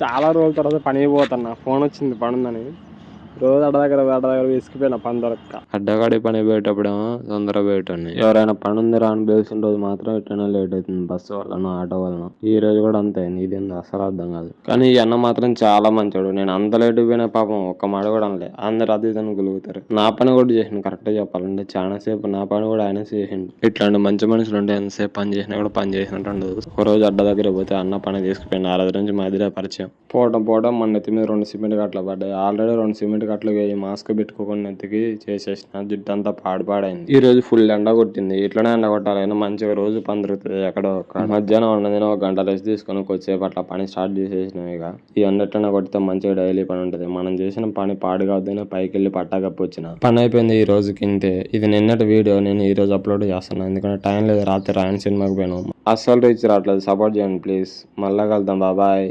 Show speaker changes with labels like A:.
A: చాలా రోజుల తర్వాత పనికి పోతున్నా. ఫోన్ వచ్చింది పనుందని. రోజు అడ్డ దగ్గర విసిగిపోయినా పని దొరక్క. అడ్డగాడి పని పోయేటప్పుడేమో తొందరగా పోయేటండి. ఎవరైనా పని ఉందిరా అని తెలిసిన రోజు మాత్రం ఎట్లైనా లేట్ అవుతుంది. బస్సు వలన ఆటో వలన. ఈ రోజు కూడా అంతే అయింది. ఇదేంది అసలు అర్థం కాదు. కానీ ఈ అన్న మాత్రం చాలా మంచోడు. నేను అంత లేట్ పోయినా పాపం ఒక్క మాట కూడా అనలే. అందరు అది ఇదని గులుగుతారు. నా పని కూడా చేసిండు. కరెక్ట్ చెప్పాలంటే చాలా సేపు నా పని కూడా ఆయన చేసిండు. ఇట్లాంటి మంచి మనుషులు ఉంటే ఎంతసేపు పని చేసినా కూడా పని చేసినట్టు ఉండదు. ఒక రోజు అడ్డ దగ్గర పోతే అన్న పని తీసుకుపోయింది. ఆ రోజు నుంచి మా ఇద్దరే పరిచయం. పోవడం మన నెత్తి మీద 2 సిమెంట్ కట్టలు పడ్డాయి. ఆల్రెడీ 2 సిమెంట్ కట్టలు మాస్క్ పెట్టుకోకుండా నెత్తికి చేసేసిన. జుట్టు అంతా పాడిపోయింది. ఈ రోజు ఫుల్ ఎండ కొట్టింది. ఇట్లనే ఎండ కొట్టాలని మంచిగా రోజు పని దొరుకుతుంది. ఎక్కడో మధ్యాహ్నం అన్నదిన 1 గంట రెస్ట్ తీసుకొని కొద్దిసేపు అట్లా పని స్టార్ట్ చేసేసినాం. ఇక ఈ అన్నట్లనే కొడితే మంచిగా డైలీ పని ఉంటుంది. మనం చేసిన పని పాడు కావద్దని పైకి వెళ్ళి పట్టాకప్పు వచ్చిన పని అయిపోయింది. ఈ రోజుకి ఇంతే. ఇది నిన్నటి వీడియో నేను ఈ రోజు అప్లోడ్ చేస్తున్నాను. ఎందుకంటే టైం లేదు. రాత్రి రాయన సినిమాకి పోయినాం. అస్సలు రీచ్ రావట్లేదు. సపోర్ట్ చేయండి ప్లీజ్. మళ్ళా కలుద్దాం. బాబాయ్.